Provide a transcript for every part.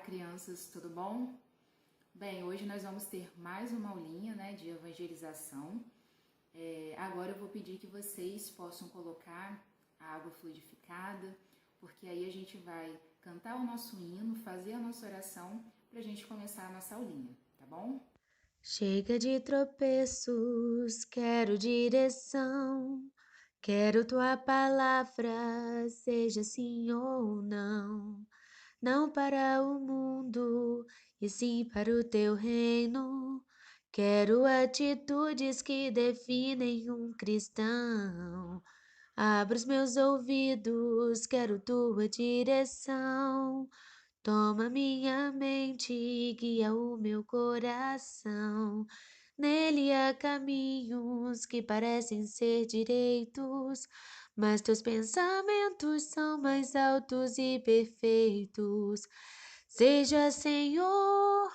crianças, tudo bom? Bem, hoje nós vamos ter mais uma aulinha, de evangelização. Agora eu vou pedir que vocês possam colocar a água fluidificada, porque aí a gente vai cantar o nosso hino, fazer a nossa oração para a gente começar a nossa aulinha, tá bom? Chega de tropeços, quero direção, quero tua palavra, seja sim ou não. Não para o mundo, e sim para o teu reino. Quero atitudes que definem um cristão. Abra os meus ouvidos, quero tua direção. Toma minha mente e guia o meu coração. Nele há caminhos que parecem ser direitos, mas teus pensamentos são mais altos e perfeitos. Seja, Senhor,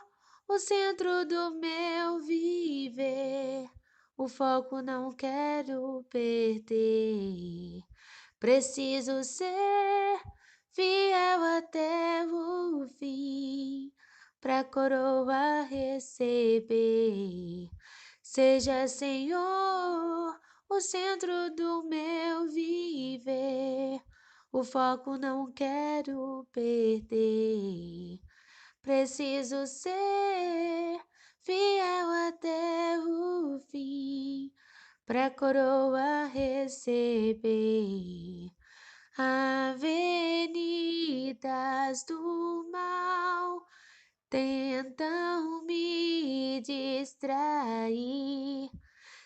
o centro do meu viver. O foco não quero perder. Preciso ser fiel até o fim, pra coroa receber. Seja, Senhor, o centro do meu viver. O foco não quero perder. Preciso ser fiel até o fim, pra coroa receber. Avenidas do mal tentam me distrair.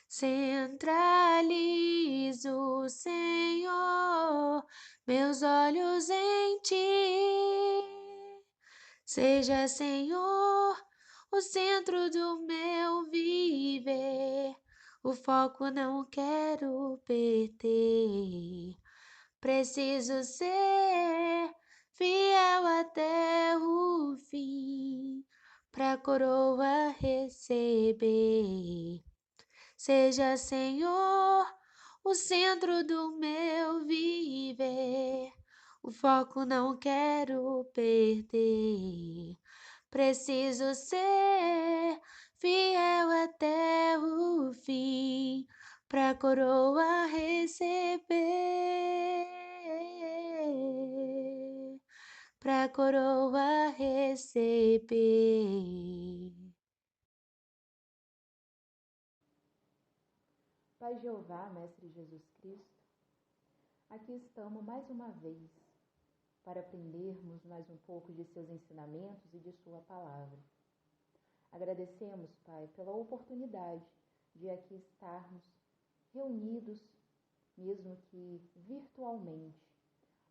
Centralizo, Senhor, meus olhos em ti. Seja, Senhor, o centro do meu viver. O foco não quero perder. Preciso ser fiel até o fim, pra coroa receber. Seja, Senhor, o centro do meu viver. O foco não quero perder. Preciso ser fiel até o fim, pra coroa receber. Pra coroa receber. Pai Jeová, Mestre Jesus Cristo, aqui estamos mais uma vez para aprendermos mais um pouco de seus ensinamentos e de sua palavra. Agradecemos, Pai, pela oportunidade de aqui estarmos reunidos, mesmo que virtualmente.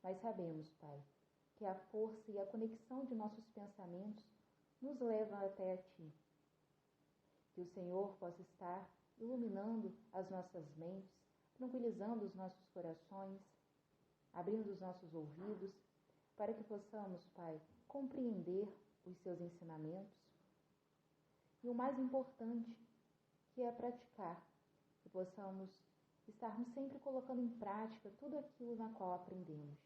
Mas sabemos, Pai, que a força e a conexão de nossos pensamentos nos levam até a Ti. Que o Senhor possa estar iluminando as nossas mentes, tranquilizando os nossos corações, abrindo os nossos ouvidos, para que possamos, Pai, compreender os seus ensinamentos. E o mais importante, que é praticar, que possamos estarmos sempre colocando em prática tudo aquilo na qual aprendemos.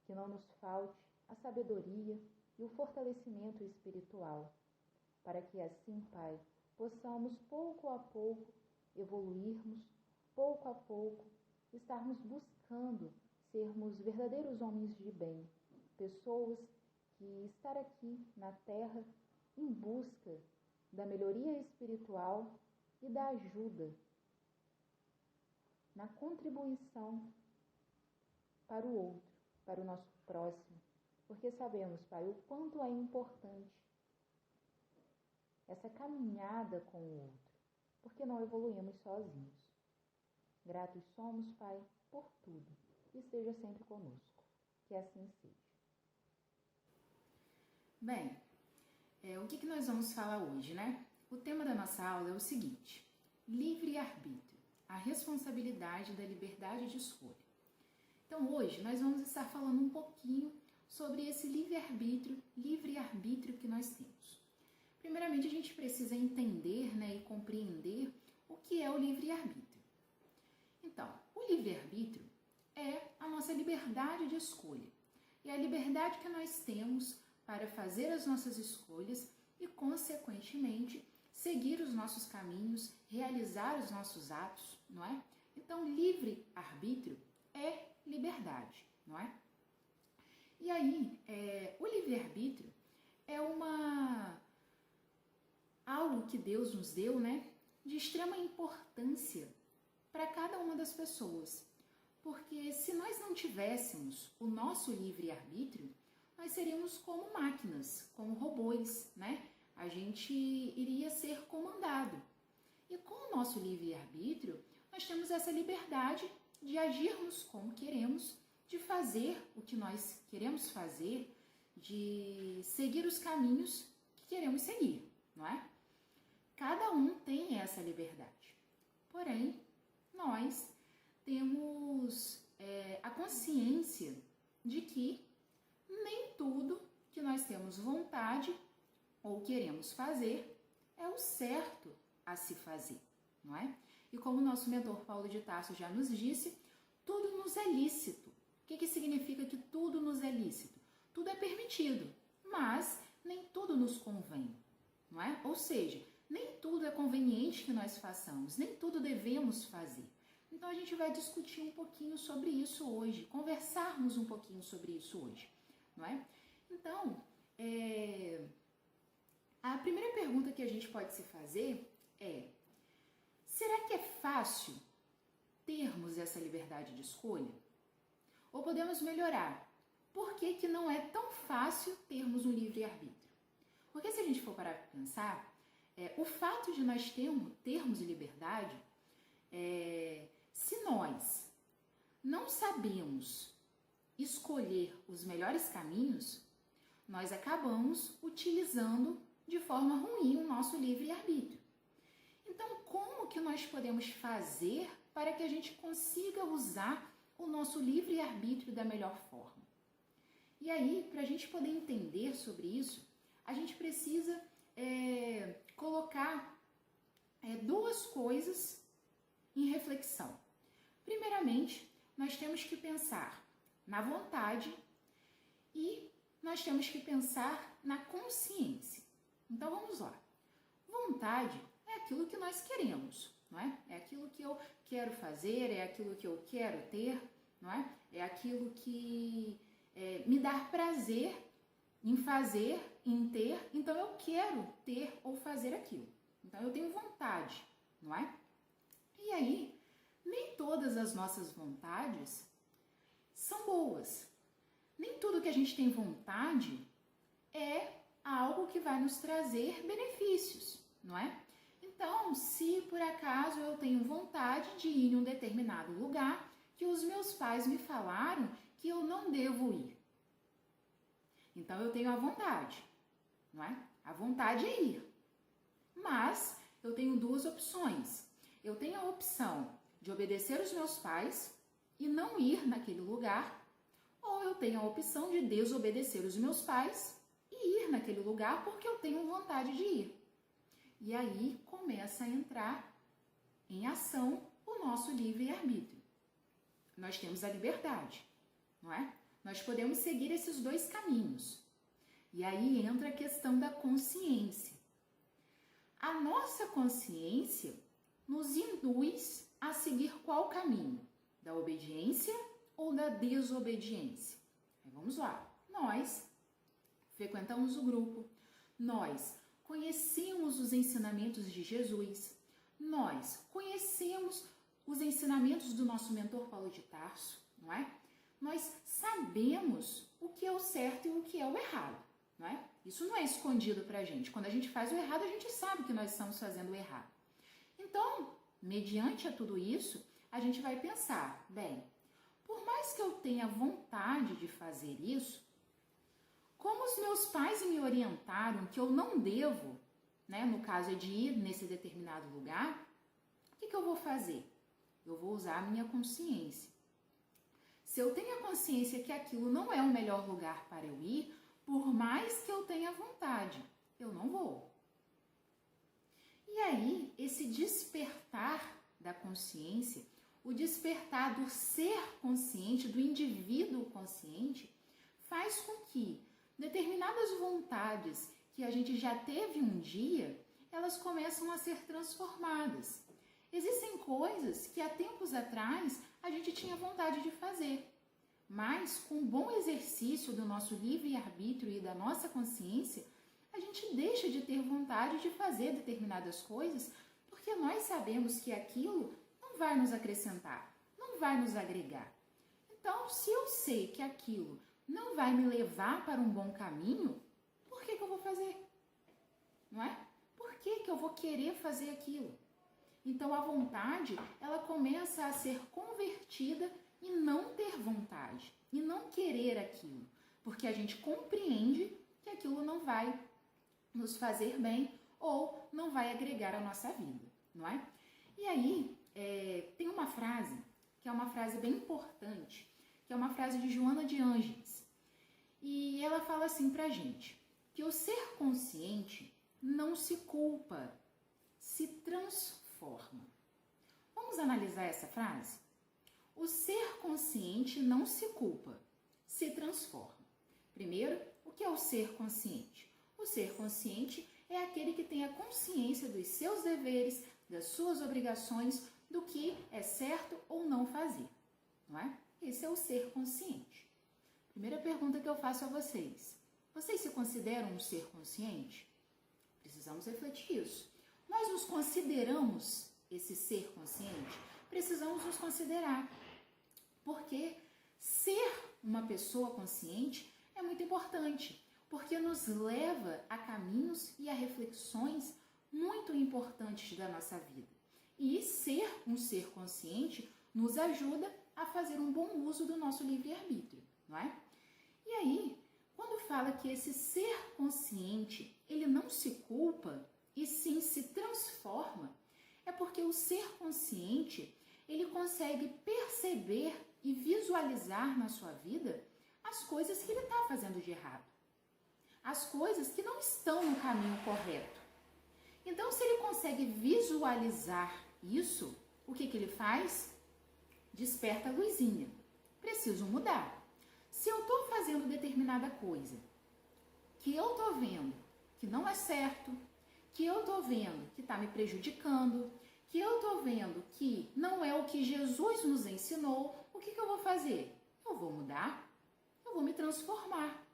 Que não nos falte a sabedoria e o fortalecimento espiritual, para que assim, Pai, possamos pouco a pouco evoluirmos, pouco a pouco estarmos buscando sermos verdadeiros homens de bem, pessoas que estar aqui na Terra em busca da melhoria espiritual e da ajuda na contribuição para o outro, para o nosso próximo, porque sabemos, Pai, o quanto é importante essa caminhada com o outro, porque não evoluímos sozinhos. Gratos somos, Pai, por tudo, e esteja sempre conosco. Que assim seja. Bem, o que nós vamos falar hoje, O tema da nossa aula é o seguinte: livre-arbítrio, a responsabilidade da liberdade de escolha. Então, hoje nós vamos estar falando um pouquinho sobre esse livre-arbítrio que nós temos. Primeiramente, a gente precisa entender e compreender o que é o livre-arbítrio. Então, o livre-arbítrio é a nossa liberdade de escolha. É a liberdade que nós temos para fazer as nossas escolhas e, consequentemente, seguir os nossos caminhos, realizar os nossos atos, não é? Então, livre-arbítrio é liberdade, não é? E aí, o livre-arbítrio é algo que Deus nos deu, né, de extrema importância para cada uma das pessoas. Porque se nós não tivéssemos o nosso livre-arbítrio, nós seríamos como máquinas, como robôs, né? A gente iria ser comandado. E com o nosso livre-arbítrio, nós temos essa liberdade de agirmos como queremos, de fazer o que nós queremos fazer, de seguir os caminhos que queremos seguir, não é? Cada um tem essa liberdade. Porém, nós temos a consciência de que nem tudo que nós temos vontade ou queremos fazer é o certo a se fazer, não é? E como o nosso mentor Paulo de Tarso já nos disse, tudo nos é lícito. O que significa que tudo nos é lícito? Tudo é permitido, mas nem tudo nos convém, não é? Ou seja, nem tudo é conveniente que nós façamos, nem tudo devemos fazer. Então a gente vai discutir um pouquinho sobre isso hoje, conversarmos um pouquinho sobre isso hoje, não é? Então, a primeira pergunta que a gente pode se fazer é: será que é fácil termos essa liberdade de escolha? Ou podemos melhorar? Por que não é tão fácil termos um livre-arbítrio? Porque se a gente for parar para pensar, o fato de nós termos liberdade, se nós não sabemos escolher os melhores caminhos, nós acabamos utilizando de forma ruim o nosso livre-arbítrio. Então, como que nós podemos fazer para que a gente consiga usar o nosso livre-arbítrio da melhor forma? E aí, para a gente poder entender sobre isso, a gente precisa colocar duas coisas em reflexão. Primeiramente, nós temos que pensar na vontade e nós temos que pensar na consciência. Então, vamos lá. Vontade é aquilo que nós queremos, não é? É aquilo que eu quero fazer, é aquilo que eu quero ter, não é? É aquilo que me dá prazer em fazer, em ter, então eu quero ter ou fazer aquilo. Então, eu tenho vontade, não é? E aí, nem todas as nossas vontades são boas. Nem tudo que a gente tem vontade é algo que vai nos trazer benefícios, não é? Então, se por acaso eu tenho vontade de ir em um determinado lugar que os meus pais me falaram que eu não devo ir. Então, eu tenho a vontade, não é? A vontade é ir. Mas eu tenho duas opções. Eu tenho a opção de obedecer os meus pais e não ir naquele lugar, ou eu tenho a opção de desobedecer os meus pais e ir naquele lugar porque eu tenho vontade de ir. E aí começa a entrar em ação o nosso livre-arbítrio. Nós temos a liberdade, não é? Nós podemos seguir esses dois caminhos. E aí entra a questão da consciência. A nossa consciência nos induz a seguir qual caminho? Da obediência ou da desobediência? Vamos lá. Nós frequentamos o grupo, nós conhecemos os ensinamentos de Jesus, nós conhecemos os ensinamentos do nosso mentor Paulo de Tarso, não é? Nós sabemos o que é o certo e o que é o errado, não é? Isso não é escondido pra gente. Quando a gente faz o errado, a gente sabe que nós estamos fazendo o errado. Então, mediante a tudo isso, a gente vai pensar, bem, por mais que eu tenha vontade de fazer isso, como os meus pais me orientaram que eu não devo, né, no caso é de ir nesse determinado lugar, o que eu vou fazer? Eu vou usar a minha consciência. Se eu tenho a consciência que aquilo não é o melhor lugar para eu ir, por mais que eu tenha vontade, eu não vou. E aí, esse despertar da consciência, o despertar do ser consciente, do indivíduo consciente, faz com que determinadas vontades que a gente já teve um dia, elas começam a ser transformadas. Existem coisas que há tempos atrás a gente tinha vontade de fazer, mas com um bom exercício do nosso livre-arbítrio e da nossa consciência, a gente deixa de ter vontade de fazer determinadas coisas porque nós sabemos que aquilo não vai nos acrescentar, não vai nos agregar. Então, se eu sei que aquilo não vai me levar para um bom caminho, por que eu vou fazer? Não é? Por que eu vou querer fazer aquilo? Então, a vontade, ela começa a ser convertida e não ter vontade, e não querer aquilo, porque a gente compreende que aquilo não vai nos fazer bem ou não vai agregar a nossa vida, não é? E aí, tem uma frase, que é uma frase bem importante, que é uma frase de Joana de Ângeles, e ela fala assim pra gente, que o ser consciente não se culpa, se transforma. Vamos analisar essa frase? O ser consciente não se culpa, se transforma. Primeiro, o que é o ser consciente? O ser consciente é aquele que tem a consciência dos seus deveres, das suas obrigações, do que é certo ou não fazer, não é? Esse é o ser consciente. Primeira pergunta que eu faço a vocês. Vocês se consideram um ser consciente? Precisamos refletir isso. Nós nos consideramos esse ser consciente? Precisamos nos considerar. Porque ser uma pessoa consciente é muito importante, porque nos leva a caminhos e a reflexões muito importantes da nossa vida. E ser um ser consciente nos ajuda a fazer um bom uso do nosso livre-arbítrio, não é? E aí, quando fala que esse ser consciente, ele não se culpa e sim se transforma, é porque o ser consciente, ele consegue perceber e visualizar na sua vida as coisas que ele está fazendo de errado, as coisas que não estão no caminho correto. Então, se ele consegue visualizar isso, o que ele faz? Desperta a luzinha. Preciso mudar. Se eu estou fazendo determinada coisa que eu estou vendo que não é certo, que eu estou vendo que está me prejudicando, que eu estou vendo que não é o que Jesus nos ensinou, o que eu vou fazer? Eu vou mudar, eu vou me transformar.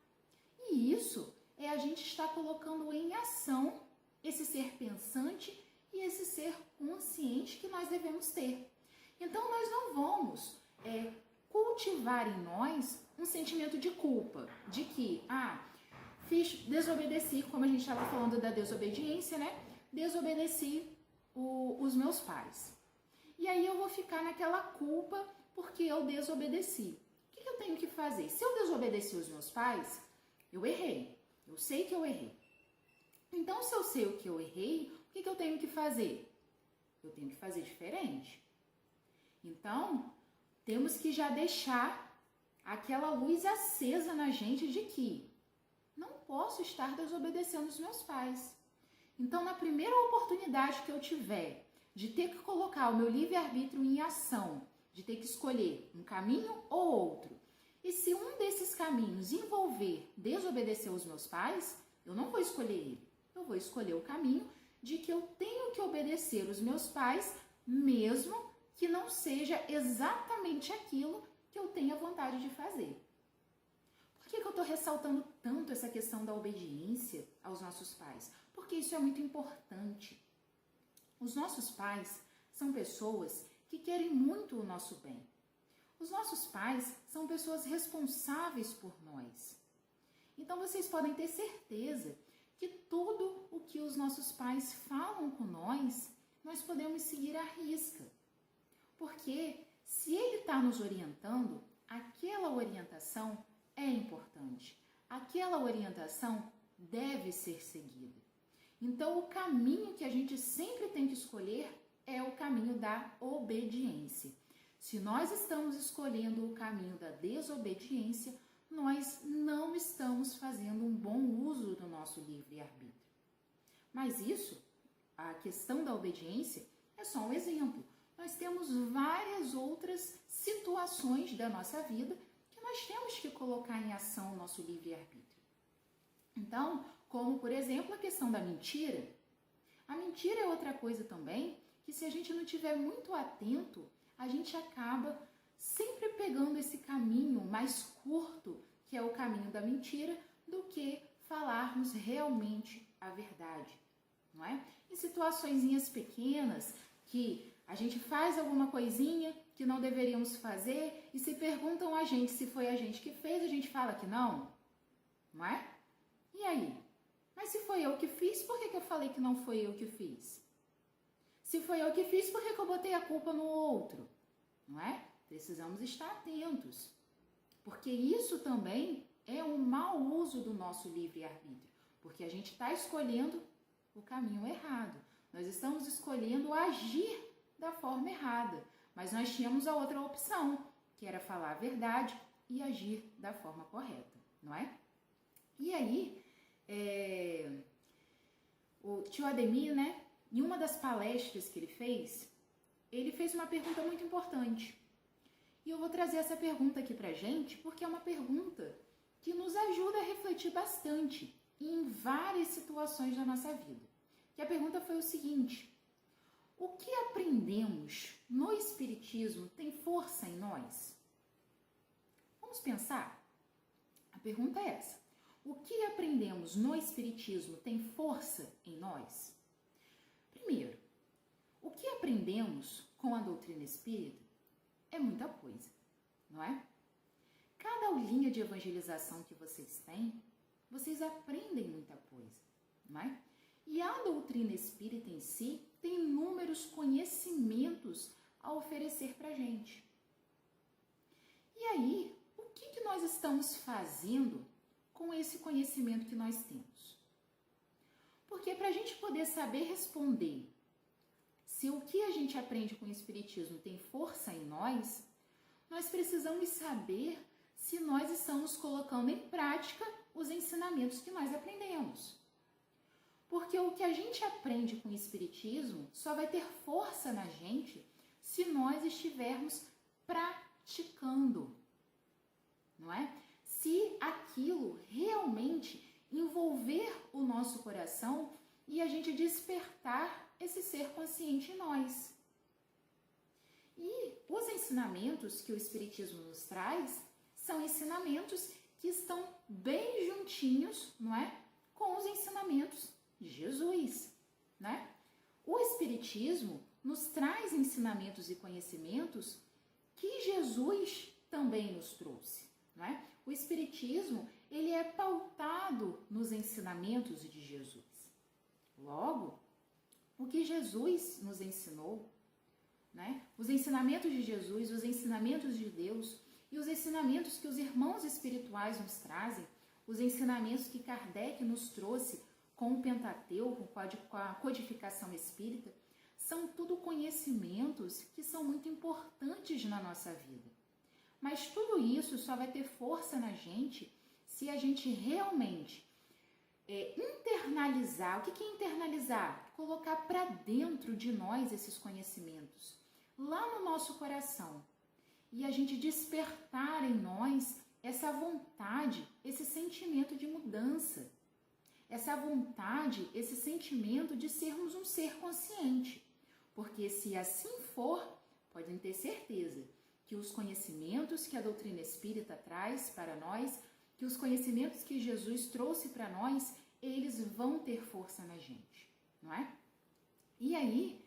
E isso é a gente estar colocando em ação esse ser pensante e esse ser consciente que nós devemos ter. Então, nós não vamos cultivar em nós um sentimento de culpa, de que, desobedeci, como a gente estava falando da desobediência, né? Desobedeci os meus pais. E aí eu vou ficar naquela culpa porque eu desobedeci. O que eu tenho que fazer? Se eu desobedeci os meus pais, eu errei. Eu sei que eu errei. Então, se eu sei o que eu errei, o que eu tenho que fazer? Eu tenho que fazer diferente. Então, temos que já deixar aquela luz acesa na gente de que não posso estar desobedecendo os meus pais. Então, na primeira oportunidade que eu tiver de ter que colocar o meu livre-arbítrio em ação, de ter que escolher um caminho ou outro, e se um desses caminhos envolver desobedecer os meus pais, eu não vou escolher ele. Eu vou escolher o caminho de que eu tenho que obedecer os meus pais, mesmo que não seja exatamente aquilo que eu tenha vontade de fazer. Por que eu estou ressaltando tanto essa questão da obediência aos nossos pais? Porque isso é muito importante. Os nossos pais são pessoas que querem muito o nosso bem. Os nossos pais são pessoas responsáveis por nós. Então, vocês podem ter certeza que tudo o que os nossos pais falam com nós podemos seguir à risca. Porque se ele está nos orientando, aquela orientação é importante. Aquela orientação deve ser seguida. Então, o caminho que a gente sempre tem que escolher é o caminho da obediência. Se nós estamos escolhendo o caminho da desobediência, nós não estamos fazendo um bom uso do nosso livre-arbítrio. Mas isso, a questão da obediência, é só um exemplo. Nós temos várias outras situações da nossa vida que nós temos que colocar em ação o nosso livre-arbítrio. Então, como por exemplo a questão da mentira. A mentira é outra coisa também, que se a gente não estiver muito atento, a gente acaba sempre pegando esse caminho mais curto, que é o caminho da mentira, do que falarmos realmente a verdade, não é? Em situaçõezinhas pequenas, que a gente faz alguma coisinha que não deveríamos fazer e se perguntam a gente se foi a gente que fez, a gente fala que não é? E aí? Mas se foi eu que fiz, por que eu falei que não foi eu que fiz? Se foi eu que fiz, por que eu botei a culpa no outro? Não é? Precisamos estar atentos, porque isso também é um mau uso do nosso livre-arbítrio, porque a gente está escolhendo o caminho errado. Nós estamos escolhendo agir da forma errada, mas nós tínhamos a outra opção, que era falar a verdade e agir da forma correta, não é? E aí, o tio Ademir, né, em uma das palestras que ele fez uma pergunta muito importante. E eu vou trazer essa pergunta aqui pra gente, porque é uma pergunta que nos ajuda a refletir bastante em várias situações da nossa vida. E a pergunta foi o seguinte: o que aprendemos no Espiritismo tem força em nós? Vamos pensar? A pergunta é essa. O que aprendemos no Espiritismo tem força em nós? Primeiro, o que aprendemos com a doutrina espírita é muita coisa, não é? Cada aulinha de evangelização que vocês têm, vocês aprendem muita coisa, não é? E a doutrina espírita em si tem inúmeros conhecimentos a oferecer para a gente. E aí, o que nós estamos fazendo com esse conhecimento que nós temos? Porque para a gente poder saber responder se o que a gente aprende com o Espiritismo tem força em nós, nós precisamos saber se nós estamos colocando em prática os ensinamentos que nós aprendemos. Porque o que a gente aprende com o Espiritismo só vai ter força na gente se nós estivermos praticando, não é? Se aquilo realmente envolver o nosso coração e a gente despertar esse ser consciente em nós. E os ensinamentos que o Espiritismo nos traz são ensinamentos que estão bem juntinhos, não é? Com os ensinamentos de Jesus, né? O Espiritismo nos traz ensinamentos e conhecimentos que Jesus também nos trouxe, não é? O Espiritismo, ele é pautado nos ensinamentos de Jesus. Logo, o que Jesus nos ensinou, né? Os ensinamentos de Jesus, os ensinamentos de Deus e os ensinamentos que os irmãos espirituais nos trazem, os ensinamentos que Kardec nos trouxe com o Pentateuco, com a codificação espírita, são tudo conhecimentos que são muito importantes na nossa vida. Mas tudo isso só vai ter força na gente se a gente realmente internalizar. O que é internalizar? Colocar para dentro de nós esses conhecimentos, lá no nosso coração. E a gente despertar em nós essa vontade, esse sentimento de mudança. Essa vontade, esse sentimento de sermos um ser consciente. Porque se assim for, podem ter certeza que os conhecimentos que a doutrina espírita traz para nós, que os conhecimentos que Jesus trouxe para nós, eles vão ter força na gente, não é? E aí,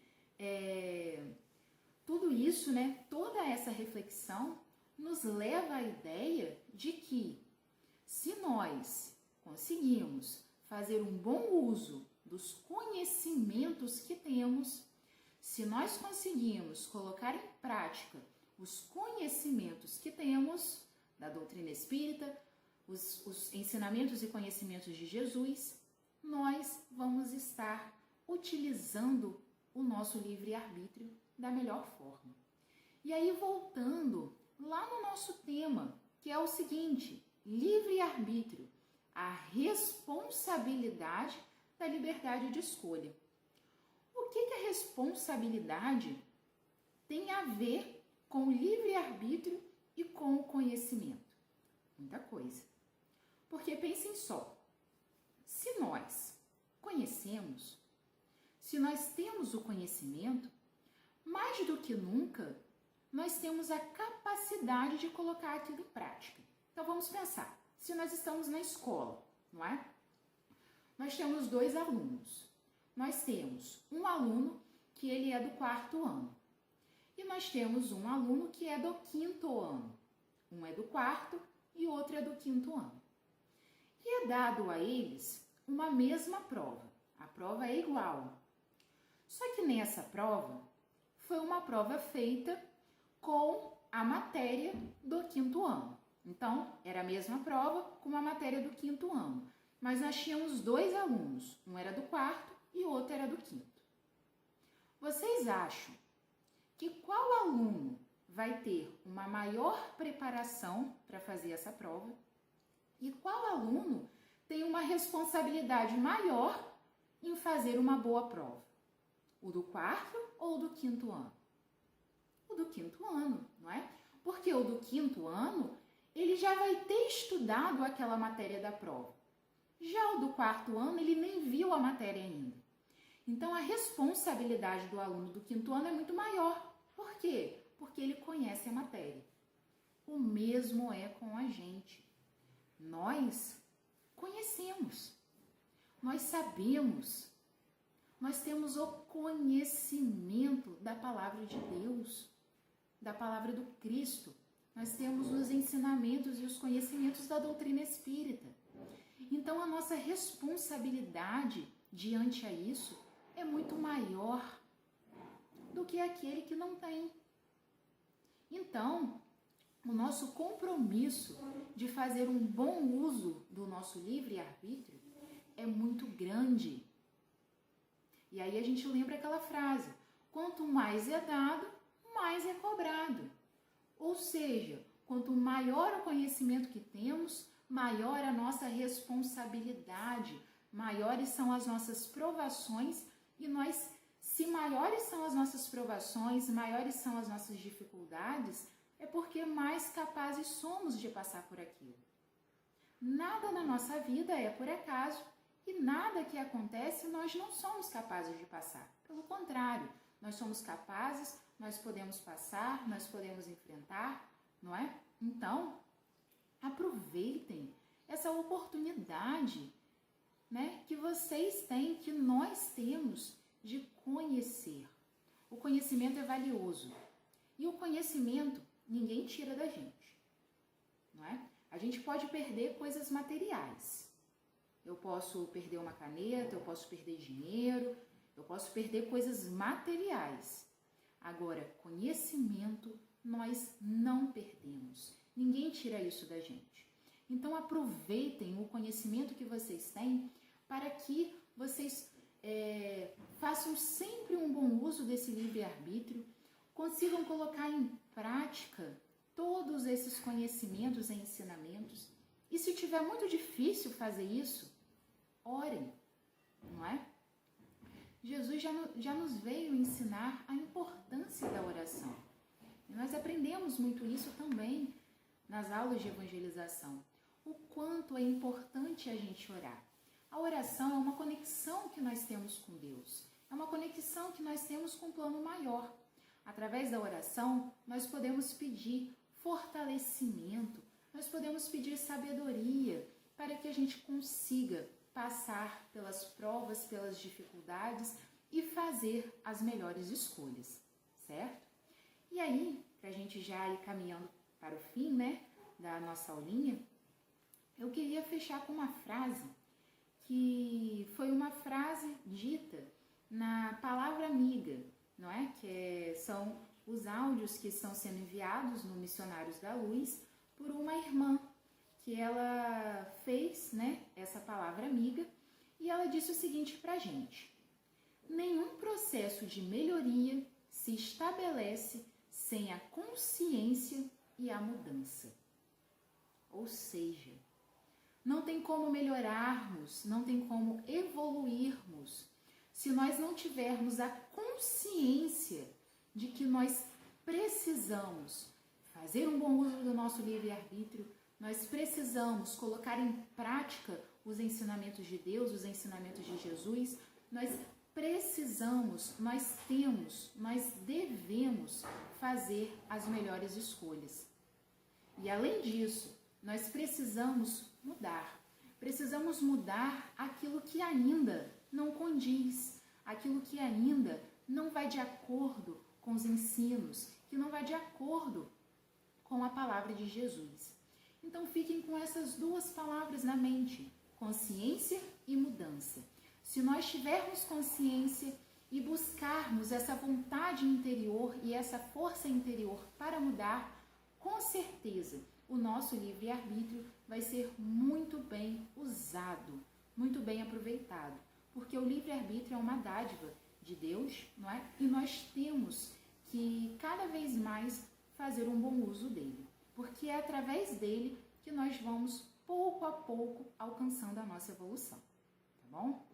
tudo isso, né, toda essa reflexão nos leva à ideia de que se nós conseguimos fazer um bom uso dos conhecimentos que temos, se nós conseguimos colocar em prática os conhecimentos que temos da doutrina espírita, os ensinamentos e conhecimentos de Jesus, nós vamos estar utilizando o nosso livre-arbítrio da melhor forma. E aí, voltando lá no nosso tema, que é o seguinte: livre-arbítrio, a responsabilidade da liberdade de escolha. O que a responsabilidade tem a ver com o livre-arbítrio e com o conhecimento? Muita coisa. Porque pensem só, se nós conhecemos, se nós temos o conhecimento, mais do que nunca, nós temos a capacidade de colocar aquilo em prática. Então vamos pensar, se nós estamos na escola, não é? Nós temos 2 alunos. Nós temos um aluno que ele é do 4º ano. E nós temos um aluno que é do 5º ano. Um é do 4º e o outro é do 5º ano. E é dado a eles uma mesma prova. A prova é igual. Só que nessa prova, foi uma prova feita com a matéria do 5º ano. Então, era a mesma prova com a matéria do 5º ano. Mas nós tínhamos 2 alunos. Um era do 4º e o outro era do 5º. Vocês acham que qual aluno vai ter uma maior preparação para fazer essa prova? E qual aluno tem uma responsabilidade maior em fazer uma boa prova? O do 4º ou o do 5º ano? O do 5º ano, não é? Porque o do 5º ano, ele já vai ter estudado aquela matéria da prova. Já o do 4º ano, ele nem viu a matéria ainda. Então, a responsabilidade do aluno do 5º ano é muito maior. Por quê? Porque ele conhece a matéria. O mesmo é com a gente. Nós conhecemos, nós sabemos, nós temos o conhecimento da palavra de Deus, da palavra do Cristo. Nós temos os ensinamentos e os conhecimentos da doutrina espírita. Então, a nossa responsabilidade diante a isso é muito maior do que aquele que não tem. Então, o nosso compromisso de fazer um bom uso do nosso livre-arbítrio é muito grande. E aí a gente lembra aquela frase, quanto mais é dado, mais é cobrado. Ou seja, quanto maior o conhecimento que temos, maior a nossa responsabilidade, maiores são as nossas provações e se maiores são as nossas provações, maiores são as nossas dificuldades, é porque mais capazes somos de passar por aquilo. Nada na nossa vida é por acaso e nada que acontece nós não somos capazes de passar. Pelo contrário, nós somos capazes, nós podemos passar, nós podemos enfrentar, não é? Então, aproveitem essa oportunidade, né, que vocês têm, que nós temos de conhecer. O conhecimento é valioso e o conhecimento ninguém tira da gente, não é? A gente pode perder coisas materiais. Eu posso perder uma caneta, eu posso perder dinheiro, eu posso perder coisas materiais. Agora, conhecimento nós não perdemos. Ninguém tira isso da gente. Então, aproveitem o conhecimento que vocês têm para que vocês façam sempre um bom uso desse livre-arbítrio, consigam colocar em prática todos esses conhecimentos e ensinamentos. E se tiver muito difícil fazer isso, orem, não é? Jesus já nos veio ensinar a importância da oração. E nós aprendemos muito isso também nas aulas de evangelização. O quanto é importante a gente orar. A oração é uma conexão que nós temos com Deus. É uma conexão que nós temos com um plano maior. Através da oração, nós podemos pedir fortalecimento, nós podemos pedir sabedoria para que a gente consiga passar pelas provas, pelas dificuldades e fazer as melhores escolhas, certo? E aí, para a gente já ir caminhando para o fim, né, da nossa aulinha, eu queria fechar com uma frase que foi uma frase dita na Palavra Amiga, não é? São os áudios que estão sendo enviados no Missionários da Luz por uma irmã, que ela fez, né, essa palavra amiga, e ela disse o seguinte pra gente: nenhum processo de melhoria se estabelece sem a consciência e a mudança. Ou seja, não tem como melhorarmos, não tem como evoluirmos se nós não tivermos a consciência de que nós precisamos fazer um bom uso do nosso livre-arbítrio, nós precisamos colocar em prática os ensinamentos de Deus, os ensinamentos de Jesus, nós precisamos, nós temos, nós devemos fazer as melhores escolhas. E além disso, nós precisamos mudar. Precisamos mudar aquilo que ainda não condiz, aquilo que ainda não vai de acordo com os ensinos, que não vai de acordo com a palavra de Jesus. Então fiquem com essas duas palavras na mente, consciência e mudança. Se nós tivermos consciência e buscarmos essa vontade interior e essa força interior para mudar, com certeza o nosso livre-arbítrio vai ser muito bem usado, muito bem aproveitado, porque o livre-arbítrio é uma dádiva de Deus, não é? E nós temos que cada vez mais fazer um bom uso dele, porque é através dele que nós vamos pouco a pouco alcançando a nossa evolução, tá bom?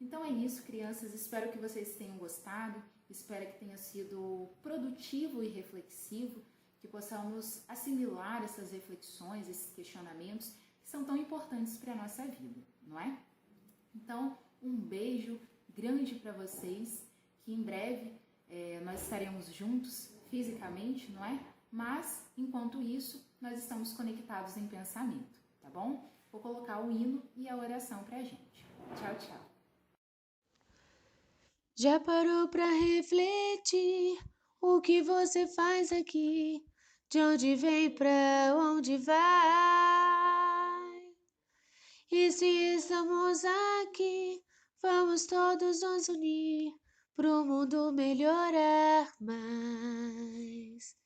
Então é isso, crianças, espero que vocês tenham gostado, espero que tenha sido produtivo e reflexivo, que possamos assimilar essas reflexões, esses questionamentos que são tão importantes para a nossa vida, não é? Então, um beijo grande para vocês, que em breve nós estaremos juntos fisicamente, não é? Mas, enquanto isso, nós estamos conectados em pensamento, tá bom? Vou colocar o hino e a oração pra gente. Tchau, tchau. Já parou pra refletir o que você faz aqui? De onde vem, pra onde vai? E se estamos aqui, vamos todos nos unir pro mundo melhorar mais.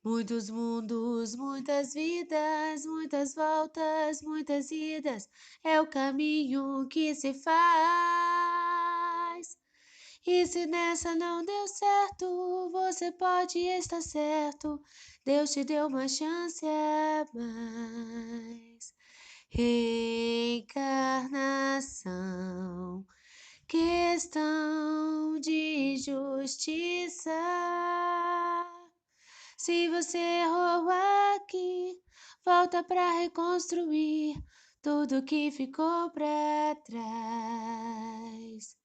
Muitos mundos, muitas vidas, muitas voltas, muitas idas, é o caminho que se faz. E se nessa não deu certo, você pode estar certo, Deus te deu uma chance a mais. Reencarnação, questão de justiça. Se você errou aqui, volta pra reconstruir tudo que ficou pra trás.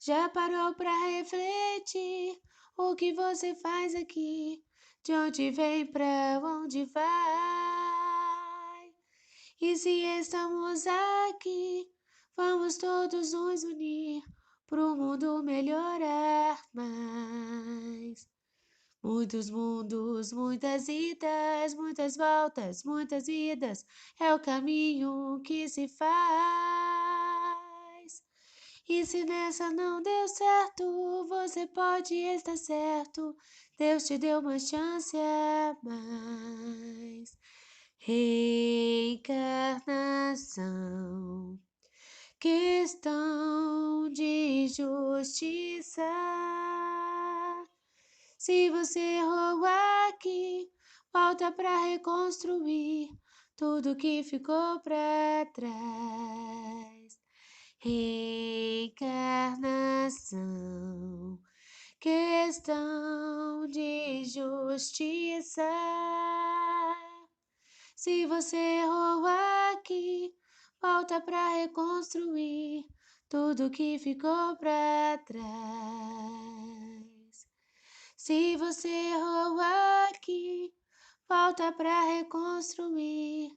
Já parou pra refletir o que você faz aqui? De onde vem, pra onde vai? E se estamos aqui, vamos todos nos unir pro mundo melhorar mais. Muitos mundos, muitas idas, muitas voltas, muitas vidas, é o caminho que se faz. E se nessa não deu certo, você pode estar certo, Deus te deu uma chance a mais. Reencarnação, questão de justiça. Se você errou aqui, volta pra reconstruir tudo que ficou pra trás. Reencarnação, questão de justiça. Se você errou aqui, volta pra reconstruir tudo que ficou pra trás. Se você errou aqui, volta pra reconstruir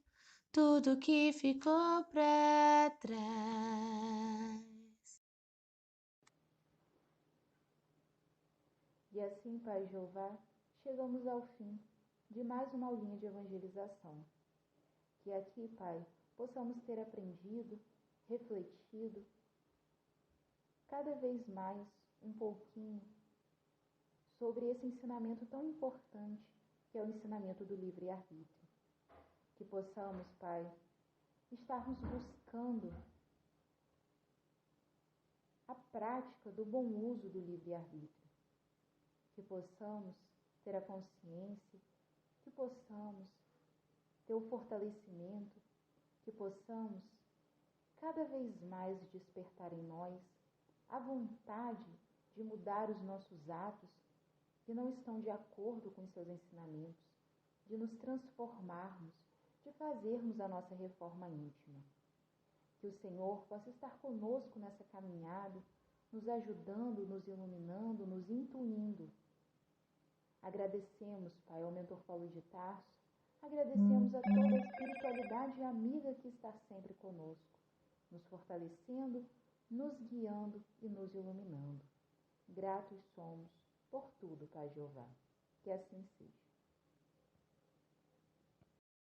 tudo que ficou pra trás. E assim, Pai Jeová, chegamos ao fim de mais uma aulinha de evangelização. Que aqui, Pai, possamos ter aprendido, refletido, cada vez mais um pouquinho sobre esse ensinamento tão importante que é o ensinamento do livre-arbítrio. Que possamos, Pai, estarmos buscando a prática do bom uso do livre-arbítrio. Que possamos ter a consciência, que possamos ter o fortalecimento, que possamos cada vez mais despertar em nós a vontade de mudar os nossos atos que não estão de acordo com seus ensinamentos, de nos transformarmos, de fazermos a nossa reforma íntima. Que o Senhor possa estar conosco nessa caminhada, nos ajudando, nos iluminando, nos intuindo. Agradecemos, Pai, ao mentor Paulo de Tarso, agradecemos a toda a espiritualidade amiga que está sempre conosco, nos fortalecendo, nos guiando e nos iluminando. Gratos somos por tudo, Pai Jeová. Que assim seja.